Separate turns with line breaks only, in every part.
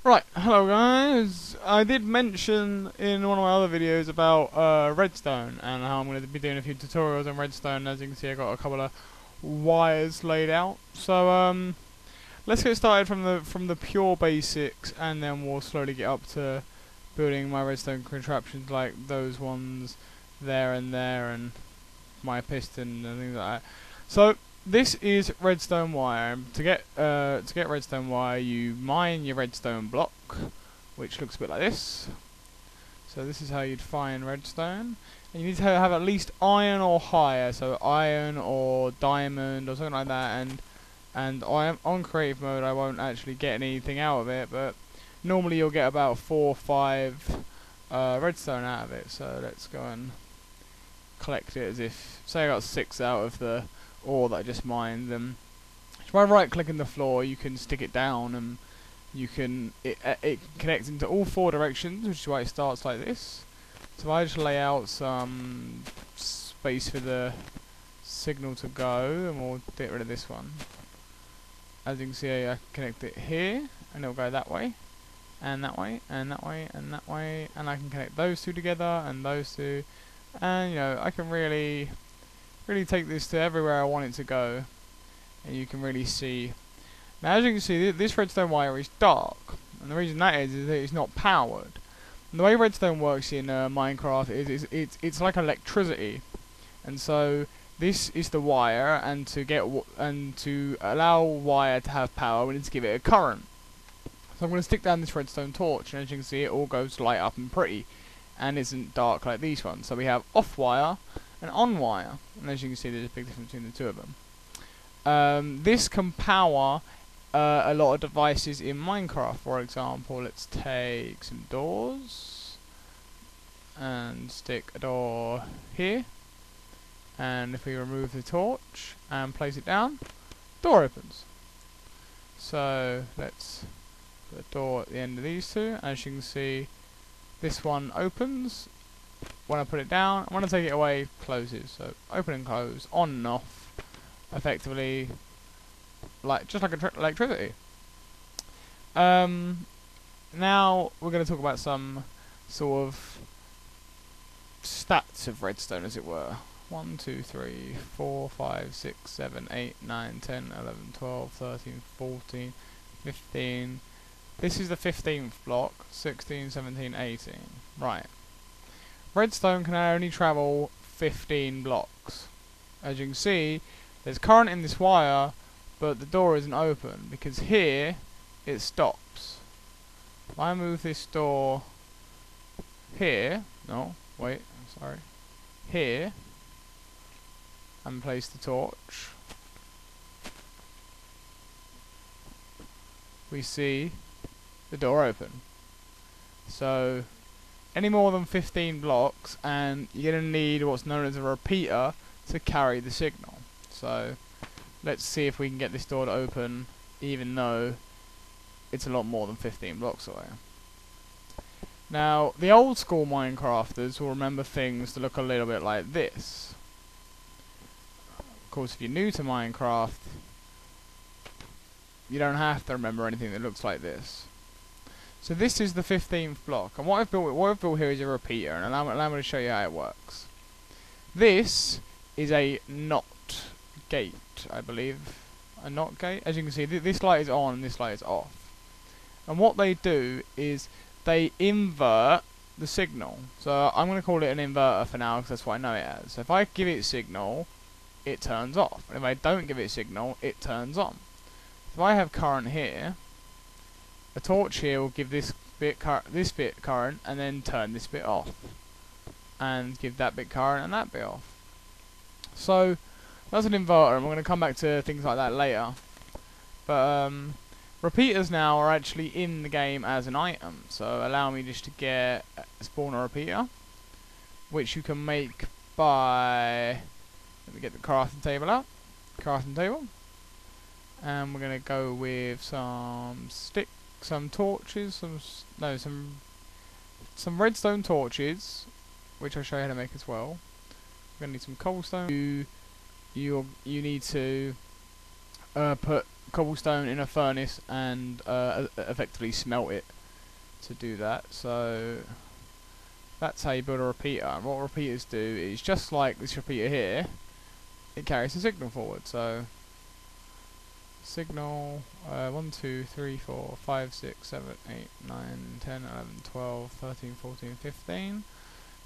Right, hello guys. I did mention in one of my other videos about Redstone and how I'm going to be doing a few tutorials on Redstone. As you can see, I got a couple of wires laid out. So let's get started from the pure basics, and then we'll slowly get up to building my Redstone contraptions like those ones there, and my piston and things like that. So this is redstone wire. To get redstone wire, you mine your redstone block, which looks a bit like this. So this is how you'd find redstone, and you need to have at least iron or higher. So iron or diamond or something like that. And I am on creative mode. I won't actually get anything out of it, but normally you'll get about 4 or 5 redstone out of it. So let's go and collect it as if, say I got 6 out of the ore that I just mined. Then by right clicking the floor, you can stick it down, and you can it connects into all 4 directions, which is why it starts like this. So I just lay out some space for the signal to go, and we'll get rid of this one. As you can see, I connect it here, and it'll go that way, and that way, and that way, and that way, and I can connect those 2 together, and those 2, and you know, I can really take this to everywhere I want it to go, and you can really see. Now, as you can see, this redstone wire is dark, and the reason that is that it's not powered. And the way redstone works in Minecraft is it's like electricity, and so this is the wire, and to allow wire to have power, we need to give it a current. So I'm going to stick down this redstone torch, and as you can see, it all goes light up and pretty, and isn't dark like these ones. So we have off wire and on wire, and as you can see, there's a big difference between the 2 of them. This can power a lot of devices in Minecraft. For example, let's take some doors and stick a door here, and if we remove the torch and place it down, door opens. So let's put a door at the end of these 2. As you can see, this one opens when I put it down, and when I take it away, closes. So open and close, on and off, effectively, just like electricity. Now we're going to talk about some sort of stats of redstone, as it were. 1, 2, 3, 4, 5, 6, 7, 8, 9, 10, 11, 12, 13, 14, 15. This is the 15th block. 16, 17, 18. Right. Redstone can only travel 15 blocks. As you can see, there's current in this wire, but the door isn't open because here it stops. If I move this door here, here, and place the torch, we see the door open. So any more than 15 blocks, and you're going to need what's known as a repeater to carry the signal. So let's see if we can get this door to open, even though it's a lot more than 15 blocks away. Now, the old school Minecrafters will remember things to look a little bit like this. Of course, if you're new to Minecraft, you don't have to remember anything that looks like this. So this is the 15th block, and what I've built here is a repeater, and allow me to show you how it works. This is a NOT gate, I believe. A NOT gate. As you can see, this light is on and this light is off. And what they do is they invert the signal. So I'm going to call it an inverter for now, because that's what I know it as. So if I give it signal, it turns off, and if I don't give it signal, it turns on. If I have current here, a torch here will give this bit current, and then turn this bit off, and give that bit current and that bit off. So that's an inverter, and we're going to come back to things like that later. But repeaters now are actually in the game as an item. So allow me just to get a spawner repeater, which you can make by, let me get the crafting table out. Crafting table. And we're going to go with some sticks, some torches, some redstone torches, which I'll show you how to make as well. We're going to need some cobblestone. You need to put cobblestone in a furnace and effectively smelt it to do that. So that's how you build a repeater. And what repeaters do is just like this repeater here, it carries a signal forward. So signal 1, 2, 3, 4, 5, 6, 7, 8, 9, 10, 11, 12, 13, 14, 15.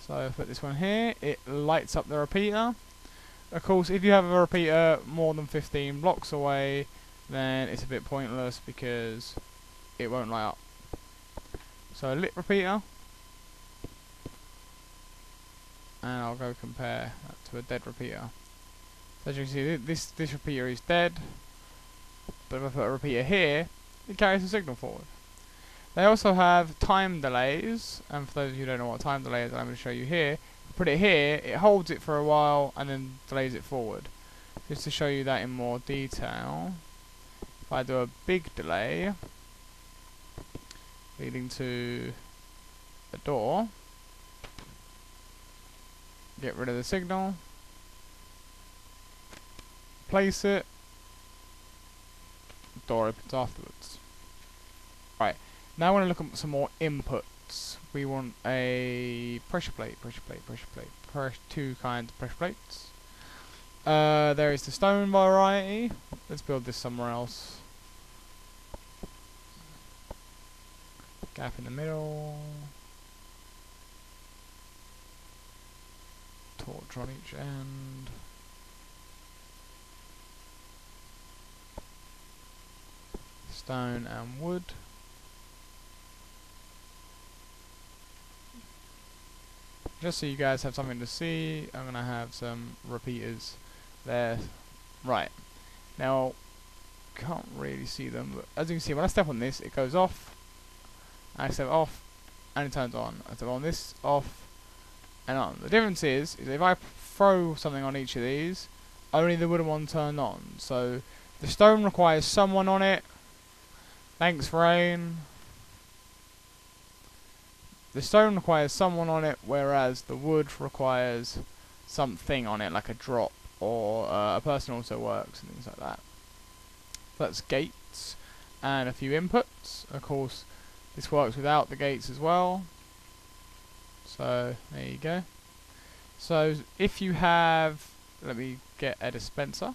So I put this one here, it lights up the repeater. Of course, if you have a repeater more than 15 blocks away, then it's a bit pointless because it won't light up. So a lit repeater, and I'll go compare that to a dead repeater. So as you can see, this repeater is dead, but if I put a repeater here, it carries a signal forward. They also have time delays, and for those of you who don't know what time delay is, I'm going to show you here. Put it here, it holds it for a while and then delays it forward. Just to show you that in more detail, if I do a big delay leading to a door, get rid of the signal, place it, door opens afterwards. Right, now I want to look at some more inputs. We want a pressure plate, two kinds of pressure plates. There is the stone variety. Let's build this somewhere else. Gap in the middle. Torch on each end. Stone and wood. Just so you guys have something to see, I'm going to have some repeaters there. Right. Now, can't really see them, but as you can see, when I step on this, it goes off. I step off, and it turns on. I step on this, off, and on. The difference is if I throw something on each of these, only the wooden one turned on. So, the stone requires someone on it. Thanks, rain. The stone requires someone on it, whereas the wood requires something on it, like a drop, or a person also works, and things like that. So that's gates, and a few inputs. Of course, this works without the gates as well. So, there you go. So, if you have, let me get a dispenser.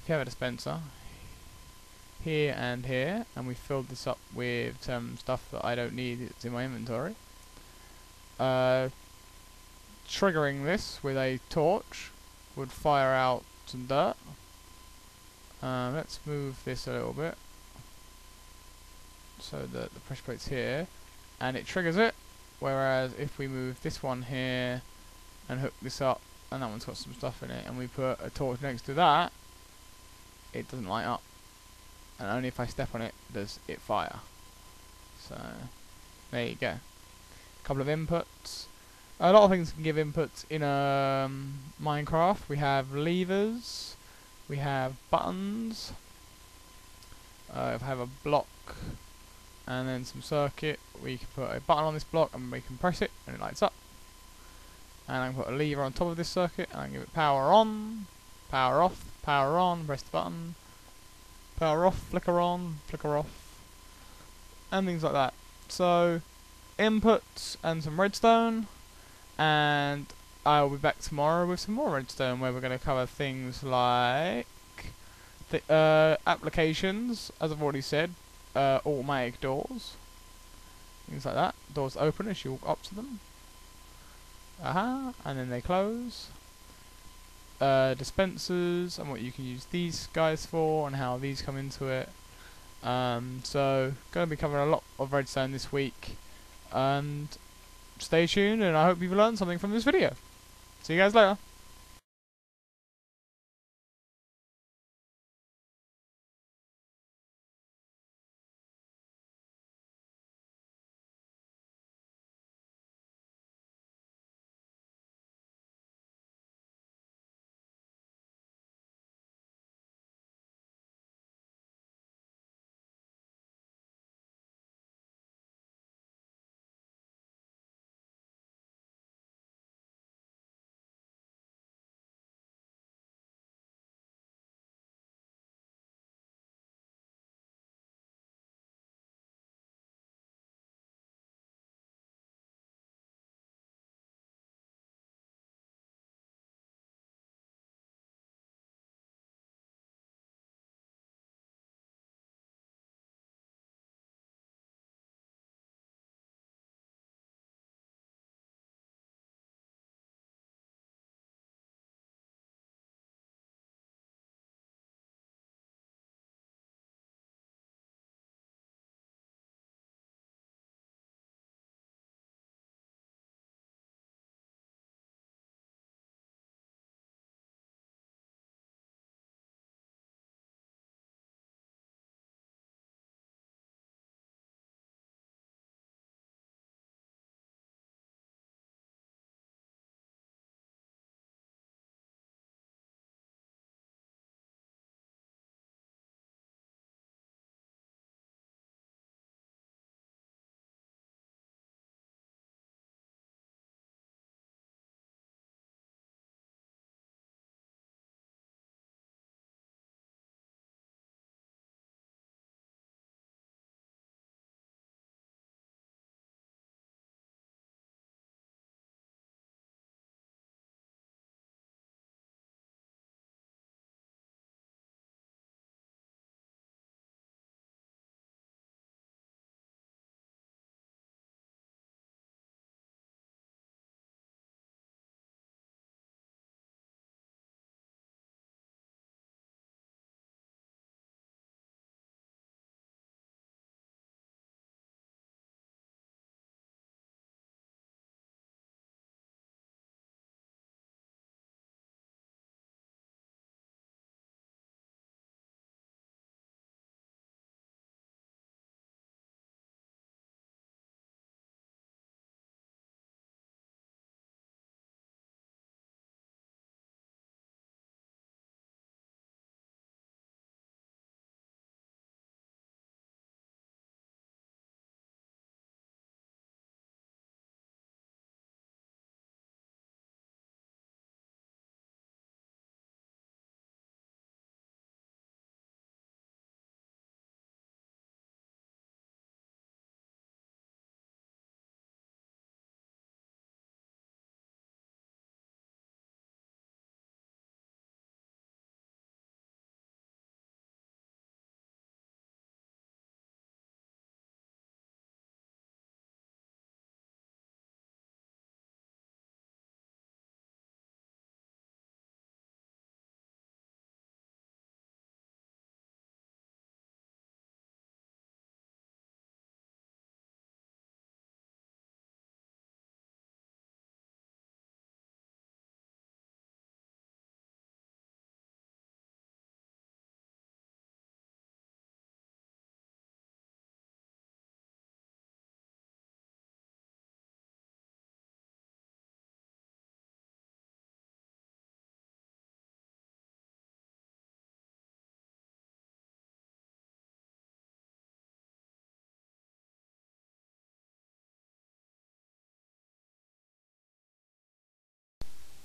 If you have a dispenser, here and here, and we filled this up with some stuff that I don't need, it's in my inventory. Triggering this with a torch would fire out some dirt. Let's move this a little bit so that the pressure plate's here, and it triggers it, whereas if we move this one here and hook this up, and that one's got some stuff in it, and we put a torch next to that, it doesn't light up. And only if I step on it does it fire. So, there you go. A couple of inputs. A lot of things can give inputs in Minecraft. We have levers. We have buttons. If I have a block and then some circuit, we can put a button on this block and we can press it and it lights up. And I can put a lever on top of this circuit and I can give it power on, power off, power on, press the button. Power off, flicker on, flicker off, and things like that. So, inputs and some redstone, and I'll be back tomorrow with some more redstone where we're going to cover things like the applications, as I've already said, automatic doors, things like that. Doors open as you walk up to them, and then they close. Dispensers and what you can use these guys for and how these come into it. So going to be covering a lot of redstone this week, and stay tuned, and I hope you've learned something from this video. See you guys later.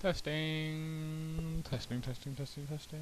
Testing, testing, testing, testing, testing.